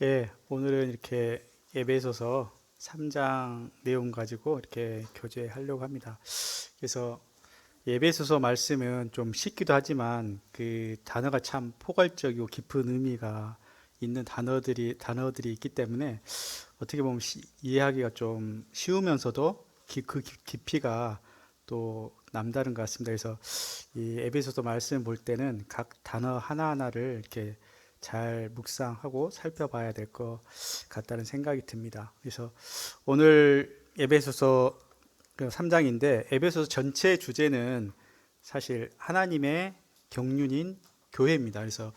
예, 오늘은 이렇게 에베소서 3장 내용 가지고 이렇게 교제하려고 합니다. 그래서 에베소서 말씀은 좀 쉽기도 하지만 그 단어가 참 포괄적이고 깊은 의미가 있는 단어들이 있기 때문에 어떻게 보면 이해하기가 좀 쉬우면서도 깊이가 또 남다른 것 같습니다. 그래서 이 에베소서 말씀 볼 때는 각 단어 하나하나를 이렇게 잘 묵상하고 살펴봐야 될 것 같다는 생각이 듭니다. 그래서 오늘 에베소서 3장인데 에베소서 전체 주제는 사실 하나님의 경륜인 교회입니다. 그래서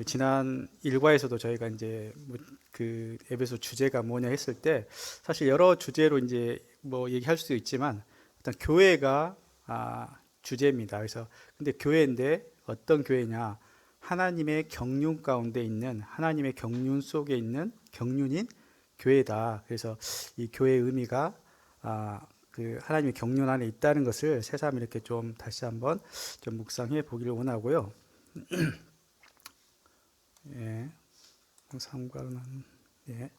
지난 일과에서도 저희가 이제 뭐그 에베소 주제가 뭐냐 했을 때 사실 여러 주제로 이제 뭐 얘기할 수도 있지만 일단 교회가 주제입니다. 그래서 근데 교회인데 어떤 교회냐? 하나님의 경륜 가운데 있는 하나님의 경륜 속에 있는 경륜인 교회다. 그래서 이 교회의 의미가 그 하나님의 경륜 안에 있다는 것을 새삼 이렇게 좀 다시 한번 좀 묵상해 보기를 원하고요. 예, 상관은 예.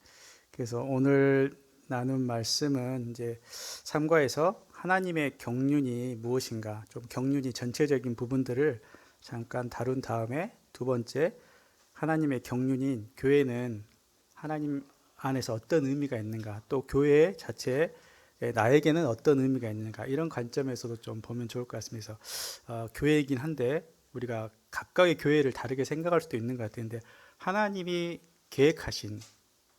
그래서 오늘 나눈 말씀은 이제 3과에서 하나님의 경륜이 무엇인가, 좀 경륜이 전체적인 부분들을 잠깐 다룬 다음에 두 번째, 하나님의 경륜인 교회는 하나님 안에서 어떤 의미가 있는가, 또 교회 자체에 나에게는 어떤 의미가 있는가, 이런 관점에서도 좀 보면 좋을 것 같습니다. 그래서 교회이긴 한데 우리가 각각의 교회를 다르게 생각할 수도 있는 것 같은데 하나님이 계획하신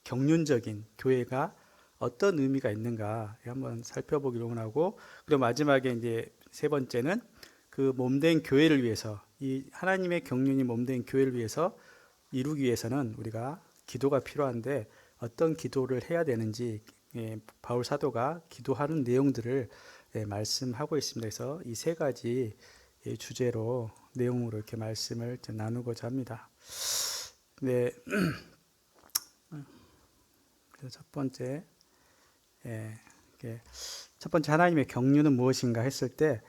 경륜적인 교회가 어떤 의미가 있는가 한번 살펴보기로 원하고, 그리고 마지막에 이제 세 번째는 그 몸된 교회를 위해서, 이 하나님의 경륜이 몸된 교회를 위해서 이루기 위해서는 우리가 기도가 필요한데 어떤 기도를 해야 되는지, 바울 사도가 기도하는 내용들을 말씀하고 있습니다. 그래서 이 세 가지 주제로 내용으로 이렇게 말씀을 나누고자 합니다. 네, 그래서 첫 번째, 예, 첫 번째 하나님의 경륜은 무엇인가 했을 때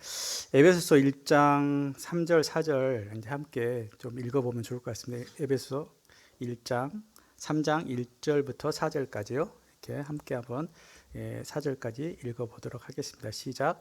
에베소서 1장 3절 4절 이제 함께 좀 읽어보면 좋을 것 같습니다. 에베소서 1장 3장 1절부터 4절까지요. 이렇게 함께 한번 4절까지 읽어보도록 하겠습니다. 시작.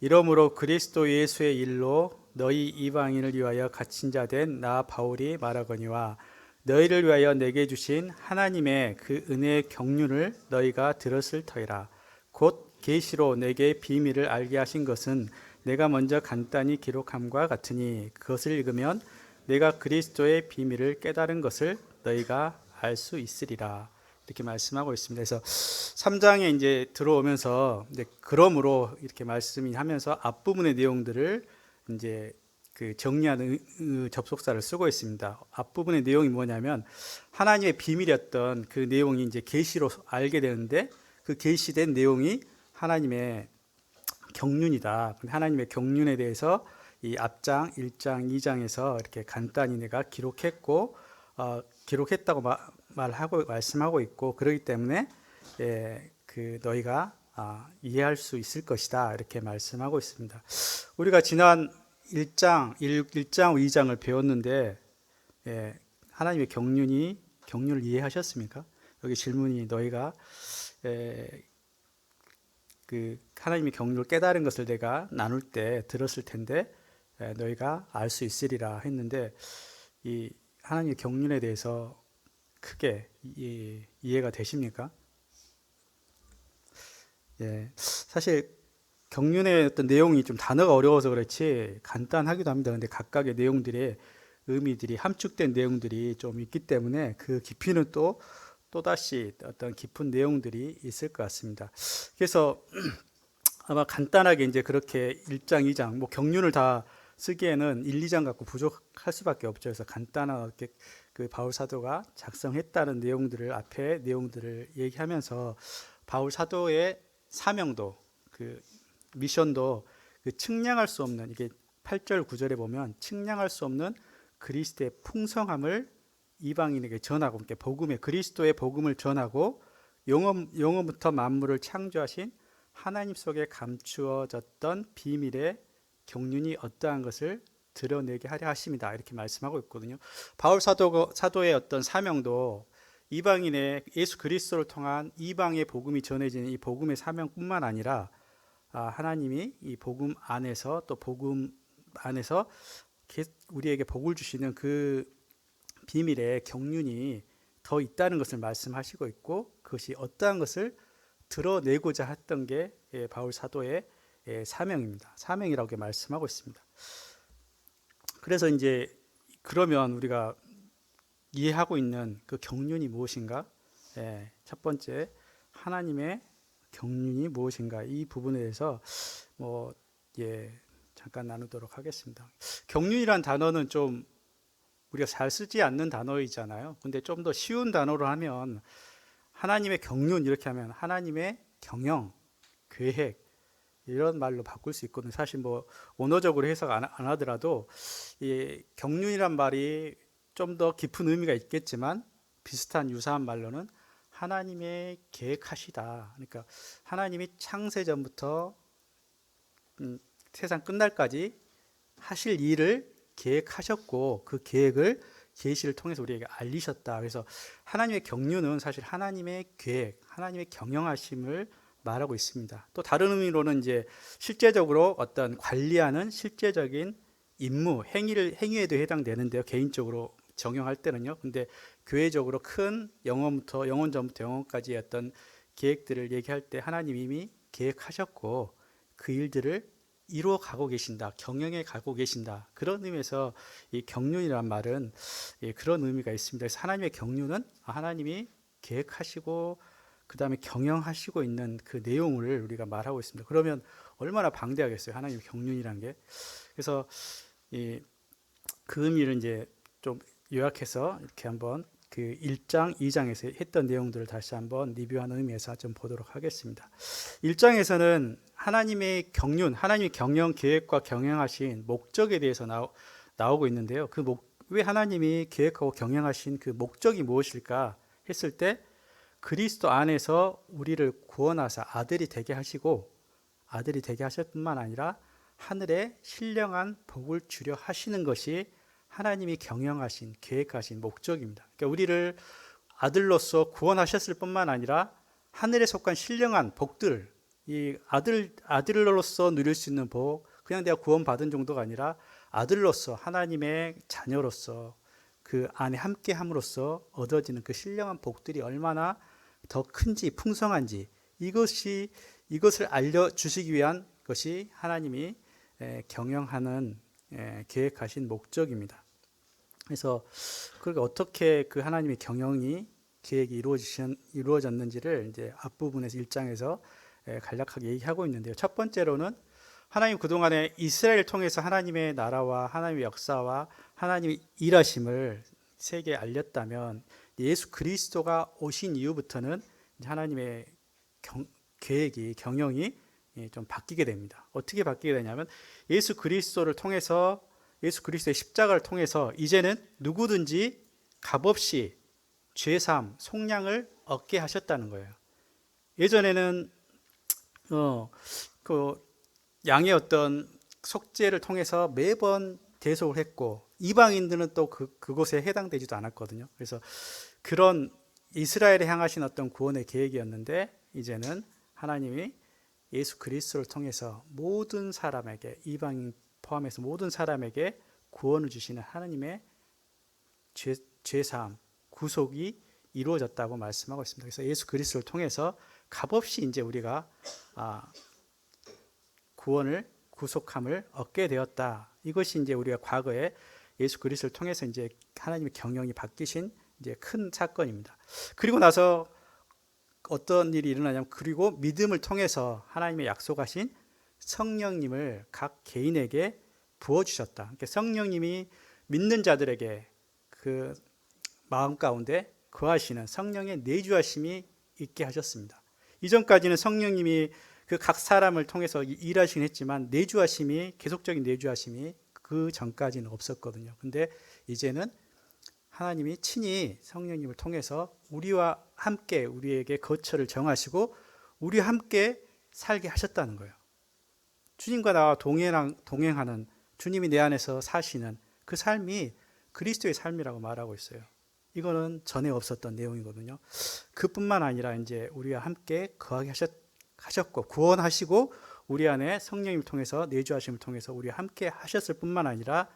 이러므로 그리스도 예수의 일로 너희 이방인을 위하여 갇힌 자 된 나 바울이 말하거니와 너희를 위하여 내게 주신 하나님의 그 은혜의 경륜을 너희가 들었을 터이라. 곧 계시로 내게 비밀을 알게 하신 것은 내가 먼저 간단히 기록함과 같으니 그것을 읽으면 내가 그리스도의 비밀을 깨달은 것을 너희가 알 수 있으리라. 이렇게 말씀하고 있습니다. 그래서 3장에 이제 들어오면서 이제 그러므로 이렇게 말씀이 하면서 앞부분의 내용들을 이제 그 정리하는 접속사를 쓰고 있습니다. 앞부분의 내용이 뭐냐면 하나님의 비밀이었던 그 내용이 이제 계시로 알게 되는데 그 계시된 내용이 하나님의 경륜이다. 하나님의 경륜에 대해서 이 앞장 1장 2장에서 이렇게 간단히 내가 기록했고 기록했다고 말하고 말씀하고 있고, 그렇기 때문에 그 너희가 이해할 수 있을 것이다 이렇게 말씀하고 있습니다. 우리가 지난 1장 2장을 배웠는데 하나님의 경륜을 이해하셨습니까? 여기 질문이 너희가 그 하나님의 경륜을 깨달은 것을 내가 나눌 때 들었을 텐데 너희가 알 수 있으리라 했는데, 이 하나님의 경륜에 대해서 크게 이해가 되십니까? 예, 사실 경륜의 어떤 내용이 좀 단어가 어려워서 그렇지 간단하기도 합니다. 근데 각각의 내용들의 의미들이 함축된 내용들이 좀 있기 때문에 그 깊이는 또다시 어떤 깊은 내용들이 있을 것 같습니다. 그래서 아마 간단하게 이제 그렇게 1장, 2장, 뭐 경륜을 다 쓰기에는 1, 2장 갖고 부족할 수밖에 없죠. 그래서 간단하게 그 바울 사도가 작성했다는 내용들을 앞에 내용들을 얘기하면서 바울 사도의 사명도 그 미션도 그 측량할 수 없는, 이게 8절 9절에 보면 측량할 수 없는 그리스도의 풍성함을 이방인에게 전하고, 그러니까 복음의 그리스도의 복음을 전하고 영원부터 만물을 창조하신 하나님 속에 감추어졌던 비밀의 경륜이 어떠한 것을 드러내게 하려 하심이다 이렇게 말씀하고 있거든요. 바울 사도의 어떤 사명도 이방인의 예수 그리스도를 통한 이방의 복음이 전해지는 이 복음의 사명뿐만 아니라 하나님이 이 복음 안에서 또 복음 안에서 우리에게 복을 주시는 그 비밀의 경륜이 더 있다는 것을 말씀하시고 있고, 그것이 어떠한 것을 드러내고자 했던 게 바울 사도의 사명입니다. 사명이라고 말씀하고 있습니다. 그래서 이제 그러면 우리가 이해하고 있는 그 경륜이 무엇인가? 첫 번째, 하나님의 경륜이 무엇인가? 이 부분에 대해서 잠깐 나누도록 하겠습니다. 경륜이란 단어는 좀 우리가 잘 쓰지 않는 단어이잖아요. 근데 좀 더 쉬운 단어로 하면 하나님의 경륜, 이렇게 하면 하나님의 경영, 계획, 이런 말로 바꿀 수 있거든요. 사실 언어적으로 해석 안 하더라도 이 경륜이란 말이 좀 더 깊은 의미가 있겠지만, 비슷한 유사한 말로는 하나님의 계획하시다. 그러니까 하나님이 창세전부터 세상 끝날까지 하실 일을 계획하셨고, 그 계획을 계시를 통해서 우리에게 알리셨다. 그래서 하나님의 경륜은 사실 하나님의 계획, 하나님의 경영하심을 말하고 있습니다. 또 다른 의미로는 이제 실제적으로 어떤 관리하는 실제적인 임무, 행위에도 해당되는데요. 개인적으로 적용할 때는요. 근데 교회적으로 큰 영원부터 영원전부터 영원까지의 어떤 계획들을 얘기할 때 하나님 이미 계획하셨고 그 일들을 이루어 가고 계신다, 경영해 가고 계신다. 그런 의미에서 이 경륜이란 말은 그런 의미가 있습니다. 그래서 하나님의 경륜은 하나님이 계획하시고 그 다음에 경영하시고 있는 그 내용을 우리가 말하고 있습니다. 그러면 얼마나 방대하겠어요, 하나님의 경륜이란 게. 그래서 그 의미를 이제 좀 요약해서 이렇게 한번 그 1장, 2장에서 했던 내용들을 다시 한번 리뷰하는 의미에서 좀 보도록 하겠습니다. 1장에서는 하나님의 경륜, 하나님의 경영 계획과 경영하신 목적에 대해서 나오고 있는데요. 왜 하나님이 계획하고 경영하신 그 목적이 무엇일까 했을 때, 그리스도 안에서 우리를 구원하사 아들이 되게 하시고, 아들이 되게 하실 뿐만 아니라 하늘에 신령한 복을 주려 하시는 것이 하나님이 경영하신, 계획하신 목적입니다. 그러니까 우리를 아들로서 구원하셨을 뿐만 아니라 하늘에 속한 신령한 복들, 이 아들로서 누릴 수 있는 복, 그냥 내가 구원받은 정도가 아니라 아들로서, 하나님의 자녀로서 그 안에 함께 함으로써 얻어지는 그 신령한 복들이 얼마나 더 큰지, 풍성한지, 이것을 알려주시기 위한 것이 하나님이 경영하는 계획하신 목적입니다. 그래서 그렇게 어떻게 그 하나님의 경영이 계획이 이루어졌는지를 이제 앞부분에서 1장에서 간략하게 얘기하고 있는데요. 첫 번째로는 하나님 그동안에 이스라엘을 통해서 하나님의 나라와 하나님의 역사와 하나님의 일하심을 세계에 알렸다면, 예수 그리스도가 오신 이후부터는 하나님의 계획이, 경영이 좀 바뀌게 됩니다. 어떻게 바뀌게 되냐면, 예수 그리스도를 통해서, 예수 그리스도의 십자가를 통해서 이제는 누구든지 값없이 죄사함, 속량을 얻게 하셨다는 거예요. 예전에는 그 양의 어떤 속죄를 통해서 매번 대속을 했고, 이방인들은 또 그곳에 해당되지도 않았거든요. 그래서 그런 이스라엘에 향하신 어떤 구원의 계획이었는데, 이제는 하나님이 예수 그리스도를 통해서 모든 사람에게, 이방인 포함해서 모든 사람에게 구원을 주시는 하나님의 죄사함, 구속이 이루어졌다고 말씀하고 있습니다. 그래서 예수 그리스도를 통해서 값없이 이제 우리가 구속함을 얻게 되었다. 이것이 이제 우리가 과거에 예수 그리스도를 통해서 이제 하나님의 경영이 바뀌신 이제 큰 사건입니다. 그리고 나서 어떤 일이 일어나냐면, 그리고 믿음을 통해서 하나님의 약속하신 성령님을 각 개인에게 부어주셨다. 그러니까 성령님이 믿는 자들에게 그 마음 가운데 거하시는 성령의 내주하심이 있게 하셨습니다. 이전까지는 성령님이 그 각 사람을 통해서 일하시긴 했지만, 내주하심이, 계속적인 내주하심이 그 전까지는 없었거든요. 근데 이제는 하나님이 친히 성령님을 통해서 우리와 함께 우리에게 거처를 정하시고 우리와 함께 살게 하셨다는 거예요. 주님과 나와 동행하는, 주님이 내 안에서 사시는 그 삶이 그리스도의 삶이라고 말하고 있어요. 이거는 전에 없었던 내용이거든요. 그뿐만 아니라 이제 우리와 함께 거하게 하셨고 구원하시고 우리 안에 성령님을 통해서 내주하심을 통해서 우리와 함께 하셨을 뿐만 아니라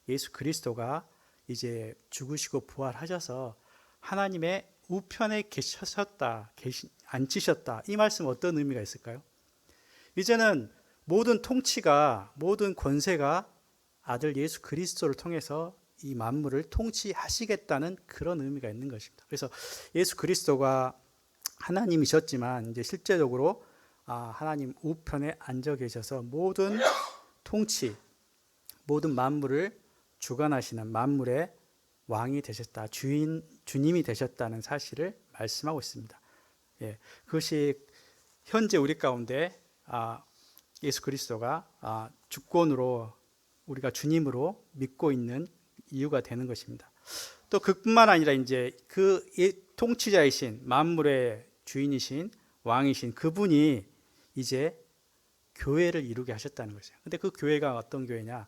예수 그리스도가 이제 죽으시고 부활하셔서 하나님의 우편에 앉히셨다. 이 말씀 어떤 의미가 있을까요? 이제는 모든 통치가, 모든 권세가 아들 예수 그리스도를 통해서 이 만물을 통치하시겠다는 그런 의미가 있는 것입니다. 그래서 예수 그리스도가 하나님이셨지만 이제 실제적으로 하나님 우편에 앉아 계셔서 모든 통치, 모든 만물을 주관하시는 만물의 왕이 되셨다. 주님이 되셨다는 사실을 말씀하고 있습니다. 예, 그것이 현재 우리 가운데 예수 그리스도가 주권으로 우리가 주님으로 믿고 있는 이유가 되는 것입니다. 또 그뿐만 아니라 이제 그 통치자이신 만물의 주인이신 왕이신 그분이 이제 교회를 이루게 하셨다는 것이에요. 근데 그 교회가 어떤 교회냐?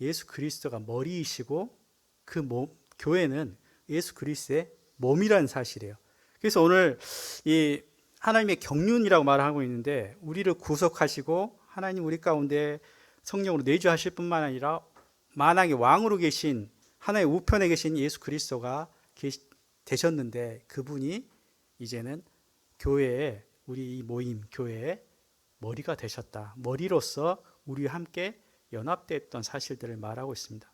예수 그리스도가 머리이시고 그 교회는 예수 그리스도의 몸이라는 사실이에요. 그래서 오늘 이 하나님의 경륜이라고 말하고 있는데 우리를 구속하시고 하나님 우리 가운데 성령으로 내주하실 뿐만 아니라 만왕의 왕으로 계신 하나의 우편에 계신 예수 그리스도가 되셨는데 그분이 이제는 교회에 우리 모임 교회의 머리가 되셨다. 머리로서 우리와 함께 연합됐던 사실들을 말하고 있습니다.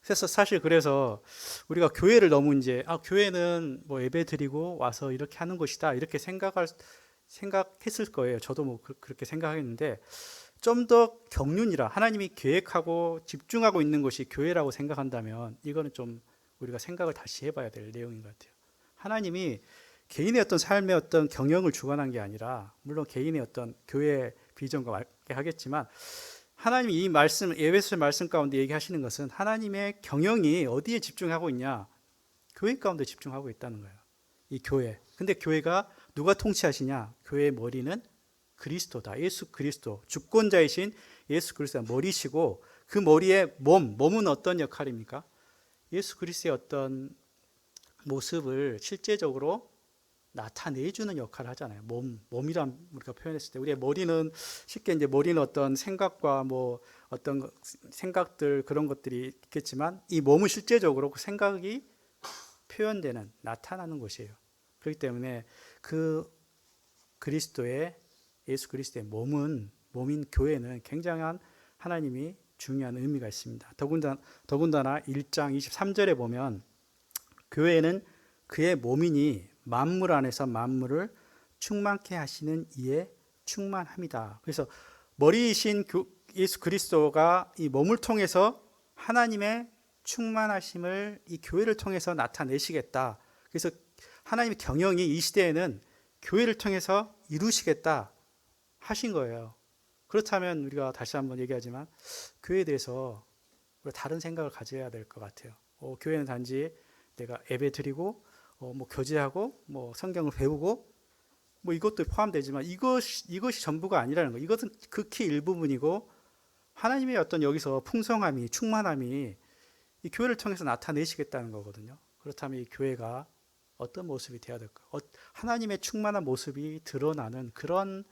그래서 사실 그래서 우리가 교회를 너무 이제 교회는 뭐 예배 드리고 와서 이렇게 하는 것이다 이렇게 생각했을 거예요. 저도 뭐 그렇게 생각했는데 좀 더 경륜이라 하나님이 계획하고 집중하고 있는 것이 교회라고 생각한다면 이거는 좀 우리가 생각을 다시 해봐야 될 내용인 것 같아요. 하나님이 개인의 어떤 삶의 어떤 경영을 주관한 게 아니라 물론 개인의 어떤 교회 비전과 맞게 하겠지만 하나님이 이 말씀 에베소 말씀 가운데 얘기하시는 것은 하나님의 경영이 어디에 집중하고 있냐? 교회 가운데 집중하고 있다는 거예요. 이 교회. 근데 교회가 누가 통치하시냐? 교회의 머리는 그리스도다. 예수 그리스도. 주권자이신 예수 그리스도가 머리시고 그 머리의 몸은 어떤 역할입니까? 예수 그리스도의 어떤 모습을 실제적으로 나타내주는 역할을 하잖아요. 몸이란 우리가 표현했을 때 우리의 머리는 쉽게 이제 머리는 어떤 생각과 뭐 어떤 생각들 그런 것들이 있겠지만 이 몸은 실제적으로 그 생각이 표현되는 나타나는 것이에요. 그렇기 때문에 그 예수 그리스도의 몸인 교회는 굉장한 하나님이 중요한 의미가 있습니다. 더군다나 1장 23절에 보면 교회는 그의 몸이니 만물 안에서 만물을 충만케 하시는 이에 충만합니다. 그래서 머리이신 예수 그리스도가 이 몸을 통해서 하나님의 충만하심을 이 교회를 통해서 나타내시겠다. 그래서 하나님의 경영이 이 시대에는 교회를 통해서 이루시겠다 하신 거예요. 그렇다면 우리가 다시 한번 얘기하지만 교회에 대해서 우리가 다른 생각을 가져야 될 것 같아요. 교회는 단지 내가 예배 드리고 뭐 교제하고 뭐 성경을 배우고 뭐 이것도 포함되지만 이것이 전부가 아니라는 거예요. 이것은 극히 일부분이고 하나님의 어떤 여기서 풍성함이 충만함이 이 교회를 통해서 나타내시겠다는 거거든요. 그렇다면 이 교회가 어떤 모습이 되어야 될까? 하나님의 충만한 모습이 드러나는 그런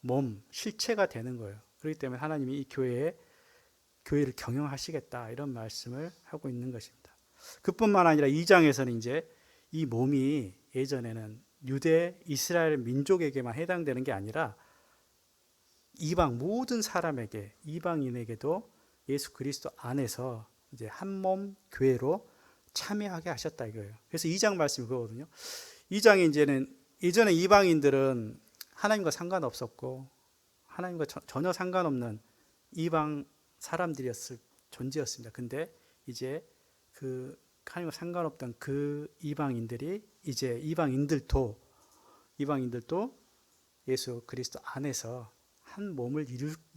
몸, 실체가 되는 거예요. 그렇기 때문에 하나님이 이 교회를 경영하시겠다 이런 말씀을 하고 있는 것입니다. 그뿐만 아니라 2장에서는 이제 이 몸이 예전에는 유대 이스라엘 민족에게만 해당되는 게 아니라 이방 모든 사람에게 이방인에게도 예수 그리스도 안에서 이제 한 몸 교회로 참여하게 하셨다 이거예요. 그래서 2장 말씀이 그거거든요. 2장에 이제는 예전에 이방인들은 하나님과 상관없었고 하나님과 전혀 상관없는 이방 사람들이었을 존재였습니다. 근데 이제 그 하나님과 상관없던 그 이방인들이 이제 이방인들도 예수 그리스도 안에서 한 몸을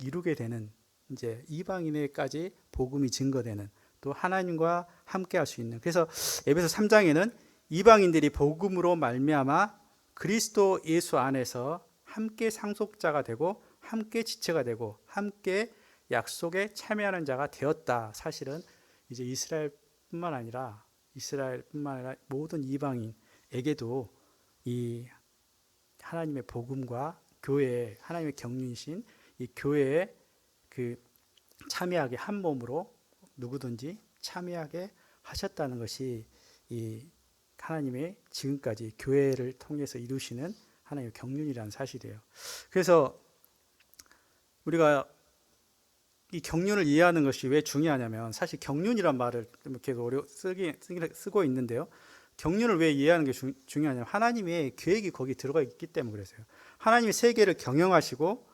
이루게 되는 이제 이방인에까지 복음이 증거되는 또 하나님과 함께 할 수 있는 그래서 에베소 3장에는 이방인들이 복음으로 말미암아 그리스도 예수 안에서 함께 상속자가 되고 함께 지체가 되고 함께 약속에 참여하는 자가 되었다. 사실은 이제 이스라엘뿐만 아니라 이스라엘뿐만 아니라 모든 이방인에게도 이 하나님의 복음과 교회, 하나님의 경륜이신 이 교회에 그 참여하게 한 몸으로 누구든지 참여하게 하셨다는 것이 이 하나님의 지금까지 교회를 통해서 이루시는 하나님의 경륜이라는 사실이에요. 그래서 우리가 이 경륜을 이해하는 것이 왜 중요하냐면, 사실 경륜이란 말을 계속 쓰고 있는데요. 경륜을 왜 이해하는 게 중요하냐면 하나님의 계획이 거기 들어가 있기 때문에 그래서요. 하나님이 세계를 경영하시고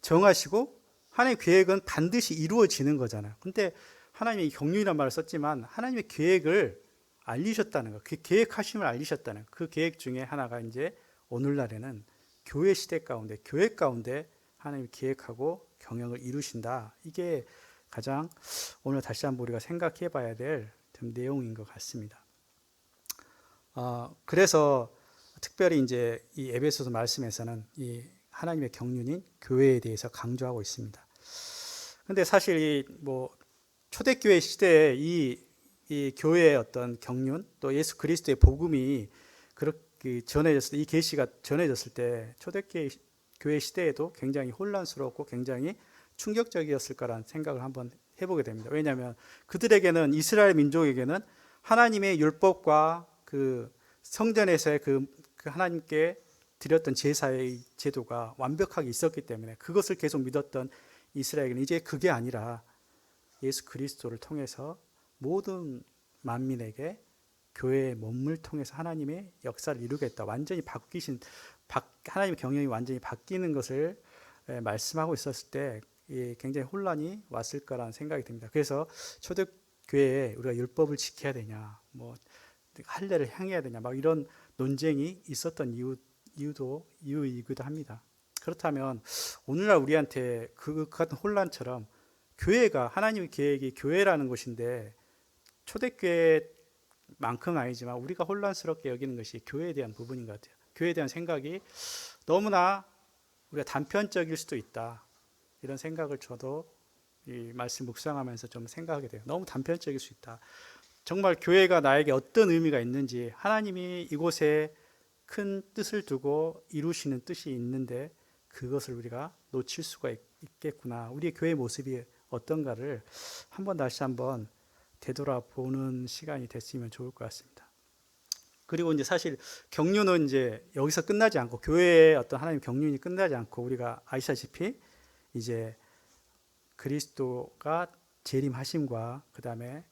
정하시고 하나님의 계획은 반드시 이루어지는 거잖아요. 근데 하나님이 경륜이란 말을 썼지만 하나님의 계획을 알리셨다는 거, 그 계획하심을 알리셨다는 그 계획 중에 하나가 이제 오늘날에는 교회 시대 가운데, 교회 가운데 하나님이 계획하고 경영을 이루신다. 이게 가장 오늘 다시 한번 우리가 생각해 봐야 될 내용인 것 같습니다. 그래서 특별히 이제 이 에베소서 말씀에서는 이 하나님의 경륜인 교회에 대해서 강조하고 있습니다. 근데 사실 뭐 초대교회 시대에 이 교회의 어떤 경륜, 또 예수 그리스도의 복음이 그렇게 전해졌을 때, 이 계시가 전해졌을 때 초대교회 시대에도 굉장히 혼란스럽고 굉장히 충격적이었을 거라는 생각을 한번 해보게 됩니다. 왜냐하면 그들에게는, 이스라엘 민족에게는 하나님의 율법과 그 성전에서의 그 하나님께 드렸던 제사의 제도가 완벽하게 있었기 때문에 그것을 계속 믿었던 이스라엘은 이제 그게 아니라 예수 그리스도를 통해서 모든 만민에게 교회의 몸을 통해서 하나님의 역사를 이루겠다, 완전히 하나님의 경영이 완전히 바뀌는 것을 말씀하고 있었을 때 굉장히 혼란이 왔을 거라는 생각이 듭니다. 그래서 초대교회에 우리가 율법을 지켜야 되냐, 뭐 할례를 행해야 되냐, 막 이런 논쟁이 있었던 이유이기도 합니다. 그렇다면 오늘날 우리한테 그 같은 혼란처럼 교회가, 하나님의 계획이 교회라는 것인데 초대교회만큼은 아니지만 우리가 혼란스럽게 여기는 것이 교회에 대한 부분인 것 같아요. 교회에 대한 생각이 너무나 우리가 단편적일 수도 있다, 이런 생각을 저도 이 말씀 묵상하면서 좀 생각하게 돼요. 너무 단편적일 수 있다. 정말 교회가 나에게 어떤 의미가 있는지, 하나님이 이곳에 큰 뜻을 두고 이루시는 뜻이 있는데 그것을 우리가 놓칠 수가 있겠구나, 우리의 교회 모습이 어떤가를 다시 한번 되돌아보는 시간이 됐으면 좋을 것 같습니다. 그리고 이제 사실 경륜은 이제 여기서 끝나지 않고, 교회의 어떤 하나님 경륜이 끝나지 않고, 우리가 아시다시피 이제 그리스도가 재림하심과 그 다음에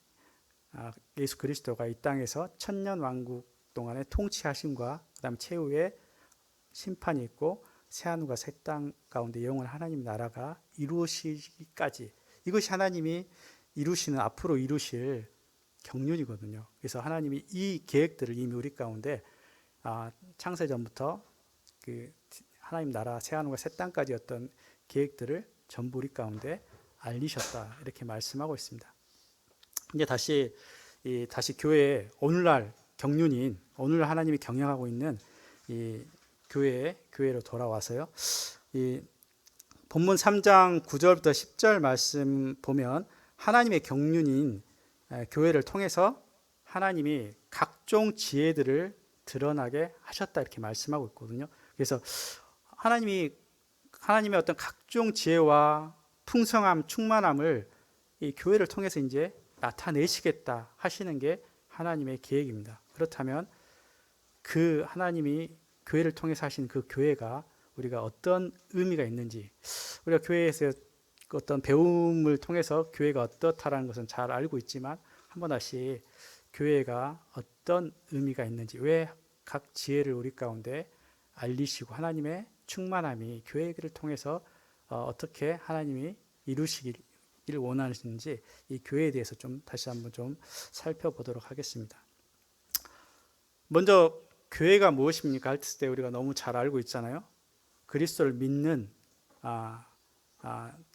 예수 그리스도가 이 땅에서 천년 왕국 동안의 통치하심과 그 다음에 최후의 심판이 있고 새하늘과 새 땅 가운데 영원한 하나님 나라가 이루어지기까지, 이것이 하나님이 앞으로 이루실 경륜이거든요. 그래서 하나님이 이 계획들을 이미 우리 가운데 창세전부터 그 하나님 나라 새하늘과 새 땅까지 어떤 계획들을 전부 우리 가운데 알리셨다, 이렇게 말씀하고 있습니다. 이제 다시 교회의 오늘날 경륜인, 오늘 하나님이 경영하고 있는 이 교회로 돌아와서요. 이 본문 3장 9절부터 10절 말씀 보면 하나님의 경륜인 교회를 통해서 하나님이 각종 지혜들을 드러나게 하셨다, 이렇게 말씀하고 있거든요. 그래서 하나님의 어떤 각종 지혜와 풍성함, 충만함을 이 교회를 통해서 이제 나타내시겠다 하시는 게 하나님의 계획입니다. 그렇다면 그 하나님이 교회를 통해서 하신 그 교회가 우리가 어떤 의미가 있는지, 우리가 교회에서 어떤 배움을 통해서 교회가 어떻다라는 것은 잘 알고 있지만 한번 다시 교회가 어떤 의미가 있는지, 왜 각 지혜를 우리 가운데 알리시고 하나님의 충만함이 교회를 통해서 어떻게 하나님이 이루시길 원하시는지, 이 교회에 대해서 좀 다시 한번 좀 살펴보도록 하겠습니다. 먼저 교회가 무엇입니까 했을 때 우리가 너무 잘 알고 있잖아요. 그리스도를 믿는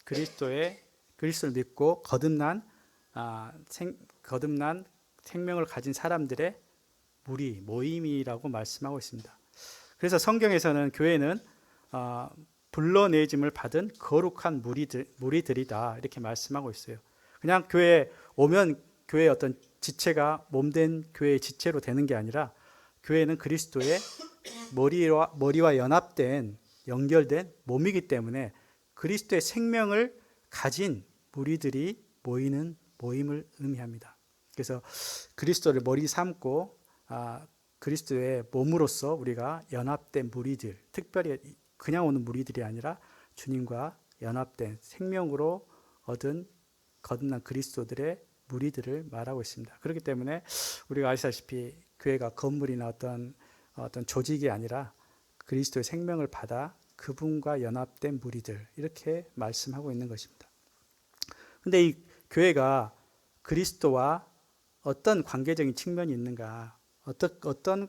그리스도를 믿고 거듭난 생명을 가진 사람들의 모임이라고 말씀하고 있습니다. 그래서 성경에서는 교회는 불러내짐을 받은 거룩한 무리들이다, 이렇게 말씀하고 있어요. 그냥 교회에 오면 교회의 어떤 지체가 몸된 교회의 지체로 되는 게 아니라 교회는 그리스도의 머리와 연결된 몸이기 때문에 그리스도의 생명을 가진 무리들이 모이는 모임을 의미합니다. 그래서 그리스도를 머리 삼고 그리스도의 몸으로서 우리가 연합된 무리들, 특별히 그냥 오는 무리들이 아니라 주님과 연합된 생명으로 거듭난 그리스도들의 무리들을 말하고 있습니다. 그렇기 때문에 우리가 아시다시피 교회가 건물이나 어떤 조직이 아니라 그리스도의 생명을 받아 그분과 연합된 무리들, 이렇게 말씀하고 있는 것입니다. 근데 이 교회가 그리스도와 어떤 관계적인 측면이 있는가, 어떤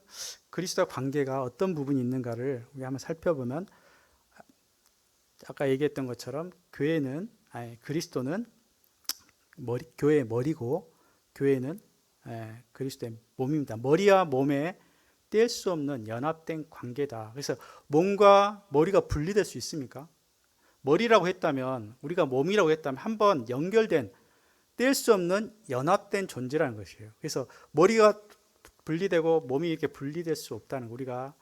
그리스도와 관계가 어떤 부분이 있는가를 우리 한번 살펴보면, 아까 얘기했던 것처럼 그리스도는 교회의 머리고 교회는 그리스도의 몸입니다. 머리와 몸에 뗄 수 없는 연합된 관계다. 그래서 몸과 머리가 분리될 수 있습니까? 머리라고 했다면, 우리가 몸이라고 했다면 한번 연결된, 뗄 수 없는 연합된 존재라는 것이에요. 그래서 머리가 분리되고 몸이 이렇게 분리될 수 없다는, 우리가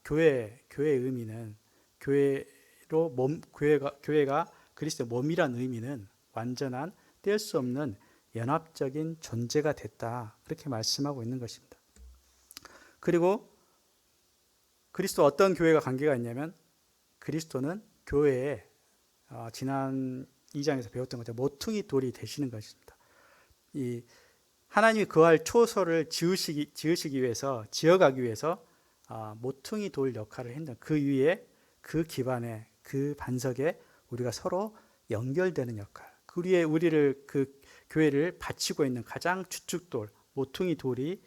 교회의 의미는, 교회가 그리스도의 몸이란 의미는 완전한 뗄 수 없는 연합적인 존재가 됐다, 그렇게 말씀하고 있는 것입니다. 그리고 그리스도 어떤 교회가 관계가 있냐면, 그리스도는 교회에 지난 2장에서 배웠던 것처럼 모퉁이 돌이 되시는 것입니다. 이 하나님이 거할 초소를 지으시기 위해서, 지어가기 위해서 모퉁이 돌 역할을 했는, 그 위에, 그 기반에, 그 반석에 우리가 서로 연결되는 역할, 우리를, 그 교회를 받치고 있는 가장 주축돌, 모퉁이 돌이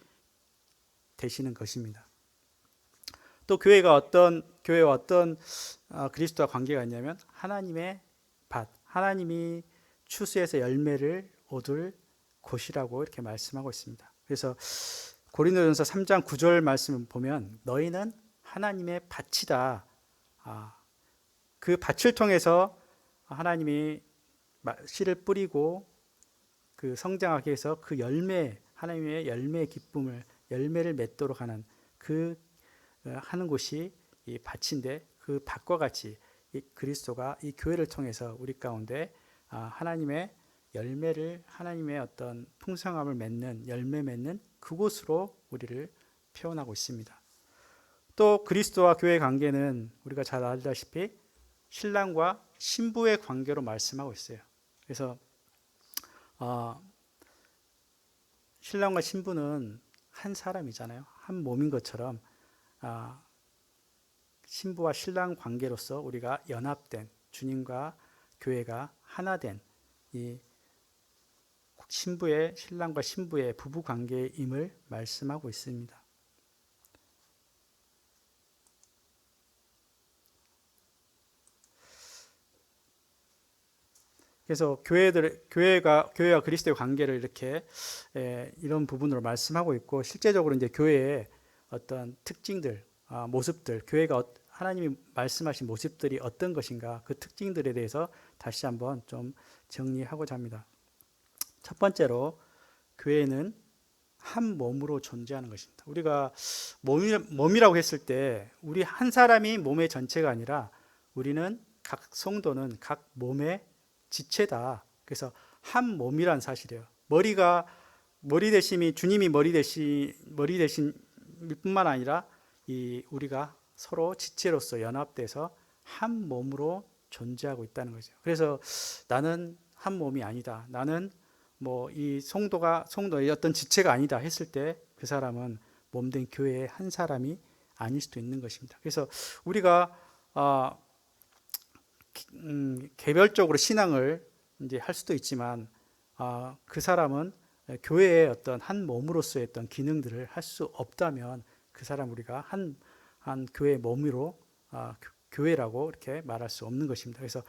되시는 것입니다. 또 교회와 어떤 그리스도와 관계가 있냐면, 하나님의 밭, 하나님이 추수해서 열매를 얻을 곳이라고 이렇게 말씀하고 있습니다. 그래서 고린도전서 3장 9절 말씀을 보면, 너희는 하나님의 밭이다. 그 밭을 통해서 하나님이 씨를 뿌리고 그 성장하게 해서 그 하나님의 열매의 기쁨을, 열매를 맺도록 하는 하는 곳이 이 밭인데, 그 밭과 같이 이 그리스도가 이 교회를 통해서 우리 가운데 하나님의 열매를, 하나님의 어떤 풍성함을 열매 맺는 그곳으로 우리를 표현하고 있습니다. 또 그리스도와 교회의 관계는 우리가 잘 알다시피 신랑과 신부의 관계로 말씀하고 있어요. 그래서 신랑과 신부는 한 사람이잖아요. 한 몸인 것처럼 신부와 신랑 관계로서 우리가 연합된, 주님과 교회가 하나 된 이 신랑과 신부의 부부 관계임을 말씀하고 있습니다. 그래서 교회와 그리스도의 관계를 이렇게 이런 부분으로 말씀하고 있고, 실제적으로 이제 교회의 어떤 특징들, 모습들, 교회가 하나님이 말씀하신 모습들이 어떤 것인가, 그 특징들에 대해서 다시 한번 좀 정리하고자 합니다. 첫 번째로, 교회는 한 몸으로 존재하는 것입니다. 우리가 몸이라고 했을 때 우리 한 사람이 몸의 전체가 아니라, 우리는 각 성도는 각 몸의 지체다. 그래서 한 몸이란 사실이에요. 머리 대심이, 주님이 머리 대신 뿐만 아니라 우리가 서로 지체로서 연합돼서 한 몸으로 존재하고 있다는 거죠. 그래서 나는 한 몸이 아니다, 나는 이 성도의 어떤 지체가 아니다 했을 때, 그 사람은 몸된 교회의 한 사람이 아닐 수도 있는 것입니다. 그래서 우리가 개별적으로 신앙을 이제 할 수도 있지만, 그 사람은 교회의 어떤 한 몸으로서의 어떤 기능들을 할 수 없다면, 그 사람 우리가 한 교회의 몸으로 교회라고 이렇게 말할 수 없는 것입니다. 그래서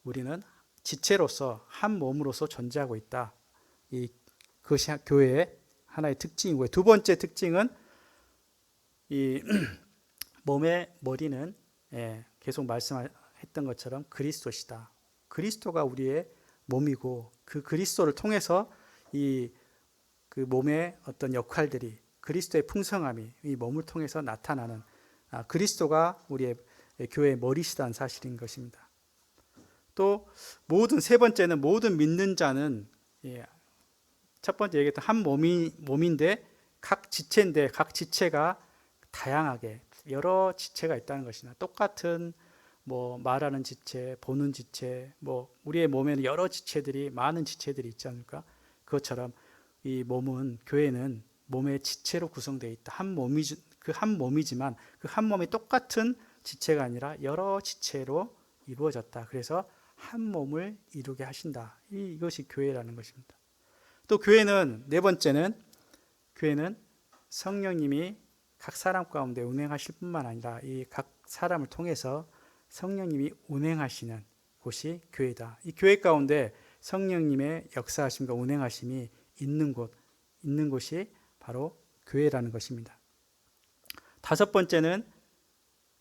우리는 지체로서 한 몸으로서 존재하고 있다. 그것이 교회의 하나의 특징이고요. 두 번째 특징은, 이 몸의 머리는 계속 말씀했던 것처럼 그리스도시다. 그리스도가 우리의 몸이고, 그 그리스도를 통해서 그 몸의 어떤 역할들이 그리스도의 풍성함이 이 몸을 통해서 나타나는 그리스도가 우리의 교회의 머리시다는 사실인 것입니다. 또 세 번째는 모든 믿는 자는 첫 번째 얘기했던 한 몸인데 각 지체가 다양하게 여러 지체가 있다는 것이나 똑같은 말하는 지체, 보는 지체, 우리의 몸에는 여러 지체들이 많은 지체들이 있지 않을까? 그것처럼 이 몸은 교회는 몸의 지체로 구성되어 있다. 한 몸이지만 그 한 몸이 똑같은 지체가 아니라 여러 지체로 이루어졌다. 그래서 한 몸을 이루게 하신다. 이것이 교회라는 것입니다. 또 교회는 네 번째는 교회는 성령님이 각 사람 가운데 운행하실 뿐만 아니라 이 각 사람을 통해서 성령님이 운행하시는 곳이 교회다. 이 교회 가운데 성령님의 역사하심과 운행하심이 있는 곳이 바로 교회라는 것입니다. 다섯 번째는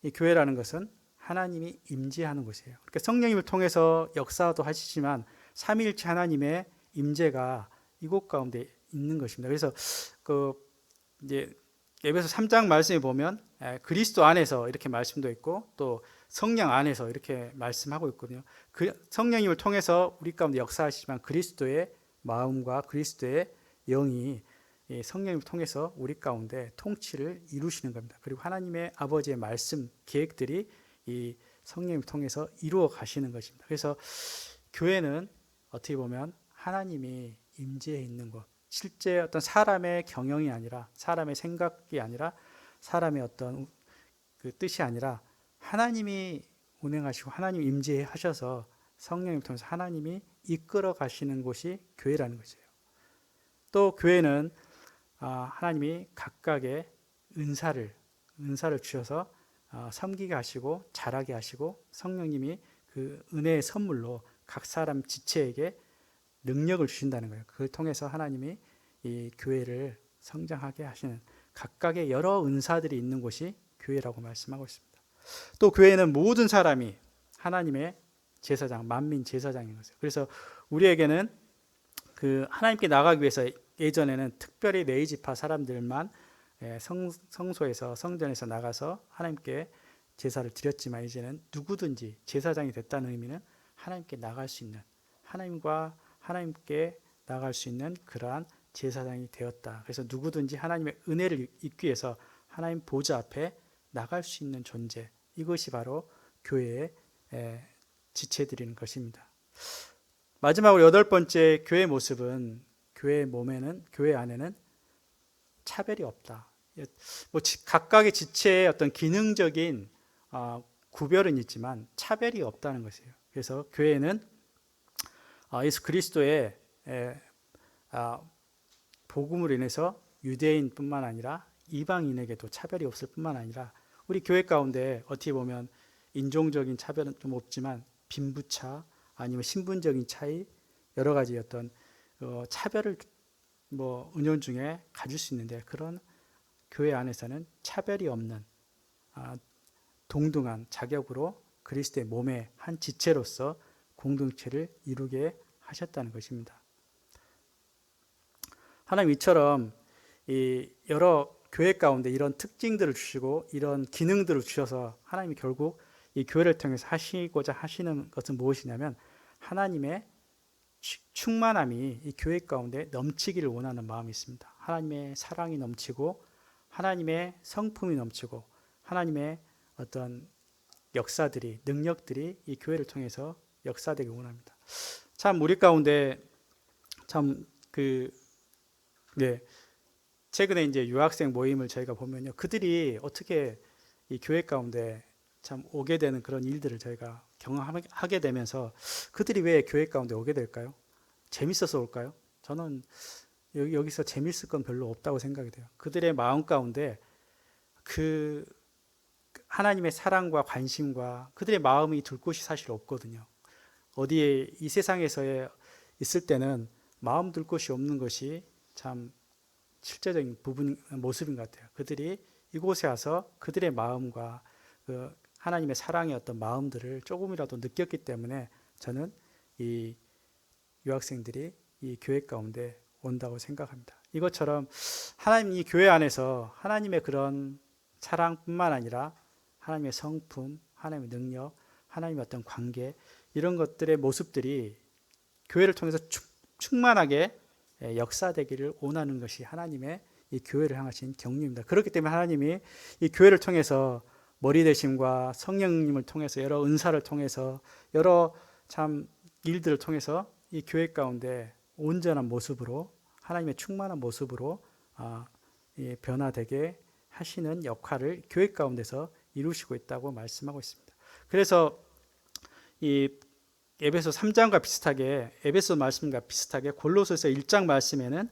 이 교회라는 것은 하나님이 임재하는 곳이에요. 그러니까 성령님을 통해서 역사도 하시지만 삼위일체 하나님의 임재가 이곳 가운데 있는 것입니다. 그래서 이제 에베소 3장 말씀에 보면 그리스도 안에서 이렇게 말씀도 있고 또 성령 안에서 이렇게 말씀하고 있거든요. 그 성령님을 통해서 우리 가운데 역사하시지만 그리스도의 마음과 그리스도의 영이 성령님을 통해서 우리 가운데 통치를 이루시는 겁니다. 그리고 하나님의 아버지의 말씀, 계획들이 이 성령님을 통해서 이루어 가시는 것입니다. 그래서 교회는 어떻게 보면 하나님이 임재해 있는 곳, 실제 어떤 사람의 경영이 아니라 사람의 생각이 아니라 사람의 어떤 그 뜻이 아니라 하나님이 운행하시고 하나님이 임재하셔서 성령님을 통해서 하나님이 이끌어 가시는 곳이 교회라는 것이에요. 또 교회는 하나님이 각각의 은사를 주셔서 섬기게 하시고 자라게 하시고 성령님이 그 은혜의 선물로 각 사람 지체에게 능력을 주신다는 거예요. 그걸 통해서 하나님이 이 교회를 성장하게 하시는 각각의 여러 은사들이 있는 곳이 교회라고 말씀하고 있습니다. 또 교회는 모든 사람이 하나님의 제사장, 만민 제사장인 거죠. 그래서 우리에게는 그 하나님께 나가기 위해서 예전에는 특별히 네 지파 사람들만 성소에서 성전에서 나가서 하나님께 제사를 드렸지만 이제는 누구든지 제사장이 됐다는 의미는 하나님께 나갈 수 있는 하나님께 나갈 수 있는 그러한 제사장이 되었다. 그래서 누구든지 하나님의 은혜를 입기 위해서 하나님 보좌 앞에 나갈 수 있는 존재, 이것이 바로 교회의 지체들인 것입니다. 마지막으로 여덟 번째 교회의 모습은 교회 안에는 차별이 없다. 각각의 지체의 어떤 기능적인 구별은 있지만 차별이 없다는 것이에요. 그래서 교회는 예수 그리스도의 복음으로 인해서 유대인뿐만 아니라 이방인에게도 차별이 없을 뿐만 아니라 우리 교회 가운데 어떻게 보면 인종적인 차별은 좀 없지만 빈부차 아니면 신분적인 차이 여러 가지 어떤 차별을 은연중에 가질 수 있는데 그런 교회 안에서는 차별이 없는 동등한 자격으로 그리스도의 몸의 한 지체로서 공동체를 이루게 하셨다는 것입니다. 하나님 이처럼 이 여러 교회 가운데 이런 특징들을 주시고 이런 기능들을 주셔서 하나님이 결국 이 교회를 통해서 하시고자 하시는 것은 무엇이냐면 하나님의 충만함이 이 교회 가운데 넘치기를 원하는 마음이 있습니다. 하나님의 사랑이 넘치고 하나님의 성품이 넘치고 하나님의 어떤 역사들이 능력들이 이 교회를 통해서 역사되기 원합니다. 참 우리 가운데 최근에 이제 유학생 모임을 저희가 보면요, 그들이 어떻게 이 교회 가운데 참 오게 되는 그런 일들을 저희가 경험하게 되면서 그들이 왜 교회 가운데 오게 될까요? 재밌어서 올까요? 저는 여기서 재밌을 건 별로 없다고 생각이 돼요. 그들의 마음 가운데 그 하나님의 사랑과 관심과 그들의 마음이 둘 곳이 사실 없거든요. 어디에 이 세상에서 있을 때는 마음 둘 곳이 없는 것이 참 실제적인 모습인 것 같아요. 그들이 이곳에 와서 그들의 마음과 그 하나님의 사랑의 어떤 마음들을 조금이라도 느꼈기 때문에 저는 이 유학생들이 이 교회 가운데 온다고 생각합니다. 이것처럼 하나님 이 교회 안에서 하나님의 그런 사랑뿐만 아니라 하나님의 성품, 하나님의 능력, 하나님의 어떤 관계 이런 것들의 모습들이 교회를 통해서 충만하게 역사되기를 원하는 것이 하나님의 이 교회를 향하신 경륜입니다. 그렇기 때문에 하나님이 이 교회를 통해서 머리 되심과 성령님을 통해서 여러 은사를 통해서 여러 참 일들을 통해서 이 교회 가운데 온전한 모습으로 하나님의 충만한 모습으로 변화되게 하시는 역할을 교회 가운데서 이루시고 있다고 말씀하고 있습니다. 그래서 이 에베소 3장과 비슷하게 에베소 말씀과 비슷하게 골로새서 1장 말씀에는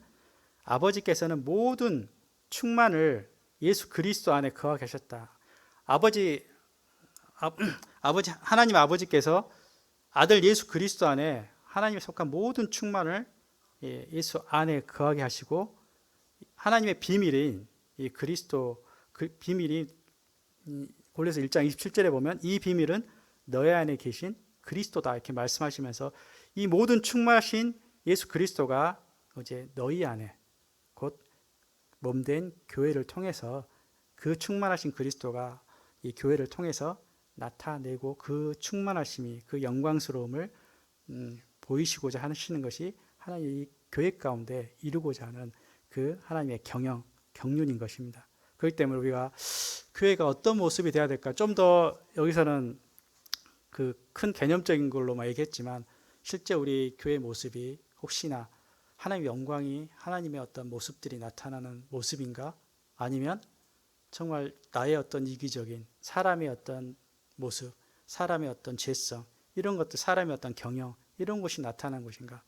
아버지께서는 모든 충만을 예수 그리스도 안에 거하 계셨다. 아버지 하나님 아버지께서 아들 예수 그리스도 안에 하나님에 속한 모든 충만을 예수 안에 거하게 하시고 하나님의 비밀인 이 그리스도 그 비밀이 골로새 1장 27절에 보면 이 비밀은 너희 안에 계신 그리스도다 이렇게 말씀하시면서 이 모든 충만하신 예수 그리스도가 이제 너희 안에 곧 몸된 교회를 통해서 그 충만하신 그리스도가 이 교회를 통해서 나타내고 그 충만하심이 그 영광스러움을 보이시고자 하시는 것이 하나님의 교회 가운데 이루고자 하는 그 하나님의 경륜인 것입니다. 그렇기 때문에 우리가 교회가 어떤 모습이 되어야 될까? 좀 더 여기서는 그 큰 개념적인 걸로만 얘기했지만 실제 우리 교회 모습이 혹시나 하나님의 영광이 하나님의 어떤 모습들이 나타나는 모습인가? 아니면 정말 나의 어떤 이기적인 사람의 어떤 모습, 사람의 어떤 죄성 이런 것들, 사람의 어떤 경영 이런 것이 나타난 것인가?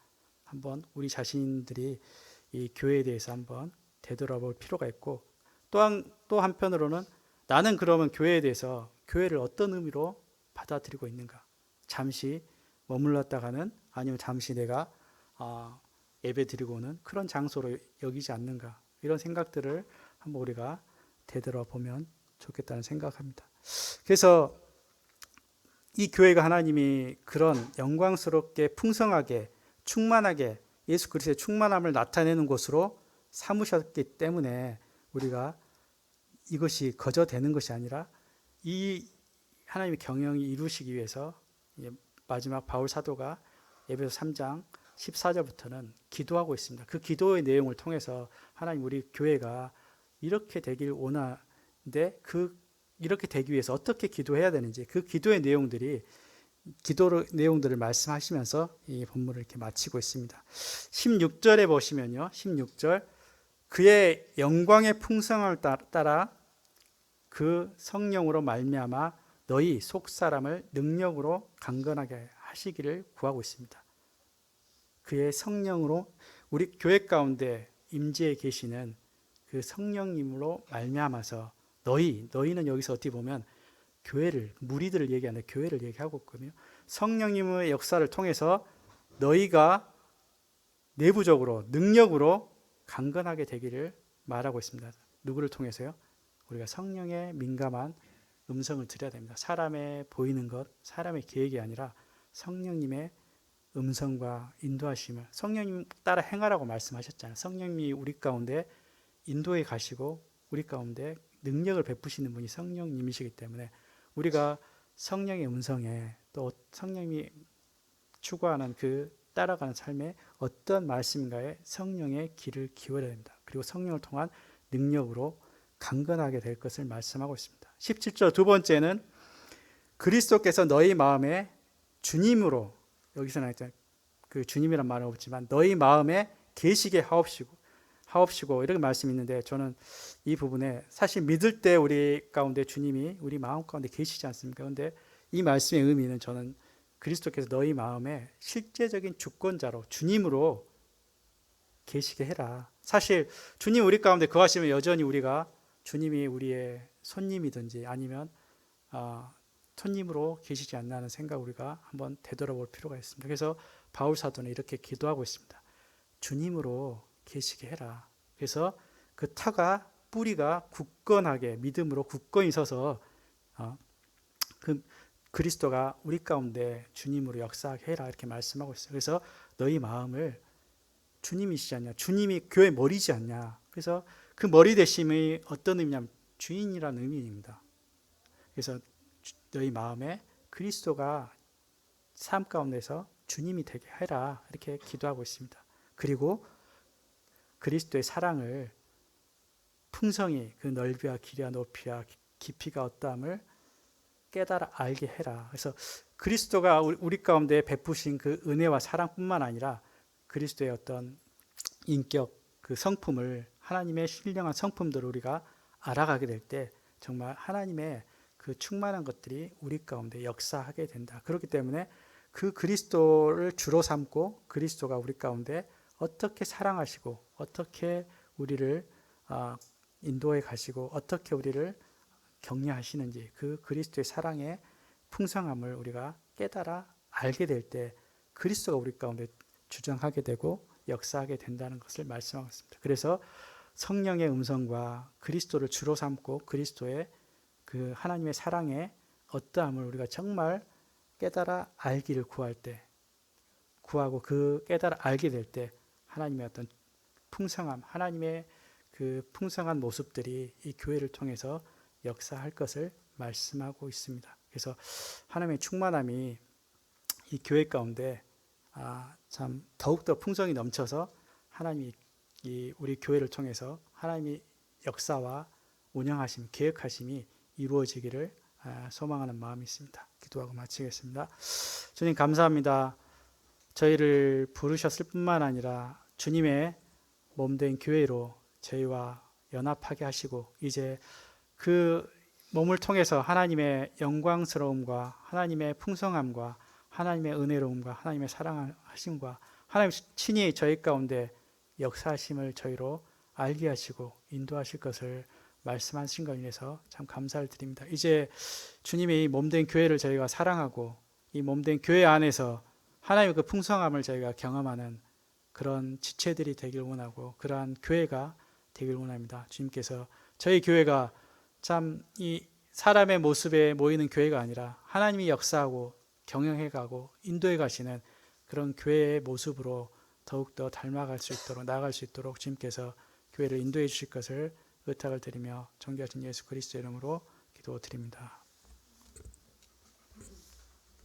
한번 우리 자신들이 이 교회에 대해서 한번 되돌아볼 필요가 있고 또 한편으로는 나는 그러면 교회에 대해서 교회를 어떤 의미로 받아들이고 있는가? 잠시 머물렀다가는 아니면 잠시 내가 예배 드리고 오는 그런 장소로 여기지 않는가? 이런 생각들을 한번 우리가 되돌아보면 좋겠다는 생각합니다. 그래서 이 교회가 하나님이 그런 영광스럽게 풍성하게 충만하게 예수 그리스도의 충만함을 나타내는 곳으로 삼으셨기 때문에 우리가 이것이 거저 되는 것이 아니라 이 하나님의 경영이 이루시기 위해서 마지막 바울 사도가 에베소 3장 14절부터는 기도하고 있습니다. 그 기도의 내용을 통해서 하나님 우리 교회가 이렇게 되길 원하는데 이렇게 되기 위해서 어떻게 기도해야 되는지 그 기도의 내용들을 말씀하시면서 이 본문을 이렇게 마치고 있습니다. 16절에 보시면요. 16절 그의 영광의 풍성함을 따라 그 성령으로 말미암아 너희 속사람을 능력으로 강건하게 하시기를 구하고 있습니다. 그의 성령으로 우리 교회 가운데 임재해 계시는 그 성령님으로 말미암아서 너희는 여기서 어떻게 보면 교회를 무리들을 얘기하는 교회를 얘기하고 있거든요. 성령님의 역사를 통해서 너희가 내부적으로 능력으로 강건하게 되기를 말하고 있습니다. 누구를 통해서요? 우리가 성령에 민감한 음성을 들어야 됩니다. 사람의 보이는 것, 사람의 계획이 아니라 성령님의 음성과 인도하심을 성령님 따라 행하라고 말씀하셨잖아요. 성령님이 우리 가운데 인도해 가시고 우리 가운데 능력을 베푸시는 분이 성령님이시기 때문에 우리가 성령의 음성에 또 성령님이 추구하는 그 따라가는 삶에 어떤 말씀인가에 성령의 귀를 기울여야 됩니다. 그리고 성령을 통한 능력으로 강건하게 될 것을 말씀하고 있습니다. 17절 두 번째는 그리스도께서 너희 마음에 주님으로 여기서는 그 주님이란 말은 없지만 너희 마음에 계시게 하옵시고 이렇게 말씀이 있는데 저는 이 부분에 사실 믿을 때 우리 가운데 주님이 우리 마음 가운데 계시지 않습니까? 그런데 이 말씀의 의미는 저는 그리스도께서 너희 마음에 실제적인 주권자로 주님으로 계시게 해라. 사실 주님 우리 가운데 거하시면 여전히 우리가 주님이 우리의 손님이든지 아니면 손님으로 계시지 않나 하는 생각 우리가 한번 되돌아볼 필요가 있습니다. 그래서 바울 사도는 이렇게 기도하고 있습니다. 주님으로 계시게 해라. 그래서 그 타가 뿌리가 굳건하게 믿음으로 굳건히 서서 그 그리스도가 우리 가운데 주님으로 역사하게 해라 이렇게 말씀하고 있어요. 그래서 너희 마음을 주님이시지 않냐? 주님이 교회 머리지 않냐? 그래서 그 머리 대심이 어떤 의미냐면 주인이라는 의미입니다. 그래서 너희 마음에 그리스도가 삶 가운데서 주님이 되게 해라, 이렇게 기도하고 있습니다. 그리고 그리스도의 사랑을 풍성히 그 넓이와 길이와 높이와 깊이가 어떠함을 깨달아 알게 해라. 그래서 그리스도가 우리 가운데 베푸신 그 은혜와 사랑뿐만 아니라 그리스도의 어떤 인격, 그 성품을, 하나님의 신령한 성품들을 우리가 알아가게 될 때 정말 하나님의 그 충만한 것들이 우리 가운데 역사하게 된다. 그렇기 때문에 그 그리스도를 주로 삼고 그리스도가 우리 가운데 어떻게 사랑하시고 어떻게 우리를 인도해 가시고 어떻게 우리를 격려하시는지, 그 그리스도의 사랑의 풍성함을 우리가 깨달아 알게 될 때 그리스도가 우리 가운데 주장하게 되고 역사하게 된다는 것을 말씀하고 있습니다. 그래서 성령의 음성과 그리스도를 주로 삼고 그리스도의 그 하나님의 사랑의 어떠함을 우리가 정말 깨달아 알기를 구하고 그 깨달아 알게 될 때 하나님의 어떤 풍성함, 하나님의 그 풍성한 모습들이 이 교회를 통해서 역사할 것을 말씀하고 있습니다. 그래서 하나님의 충만함이 이 교회 가운데 참 더욱더 풍성이 넘쳐서 하나님이 우리 교회를 통해서 하나님이 역사와 운영하심, 계획하심이 이루어지기를 소망하는 마음이 있습니다. 기도하고 마치겠습니다. 주님 감사합니다. 저희를 부르셨을 뿐만 아니라 주님의 몸된 교회로 저희와 연합하게 하시고 이제 그 몸을 통해서 하나님의 영광스러움과 하나님의 풍성함과 하나님의 은혜로움과 하나님의 사랑하심과 하나님 친히 저희 가운데 역사하심을 저희로 알게 하시고 인도하실 것을 말씀하신 것에 인해서 참 감사를 드립니다. 이제 주님의 이 몸된 교회를 저희가 사랑하고 이 몸된 교회 안에서 하나님의 그 풍성함을 저희가 경험하는 그런 지체들이 되길 원하고 그러한 교회가 되길 원합니다. 주님께서 저희 교회가 참 이 사람의 모습에 모이는 교회가 아니라 하나님이 역사하고 경영해가고 인도해 가시는 그런 교회의 모습으로 더욱더 닮아갈 수 있도록 나아갈 수 있도록 주님께서 교회를 인도해 주실 것을 의탁을 드리며 존귀하신 예수 그리스도의 이름으로 기도드립니다.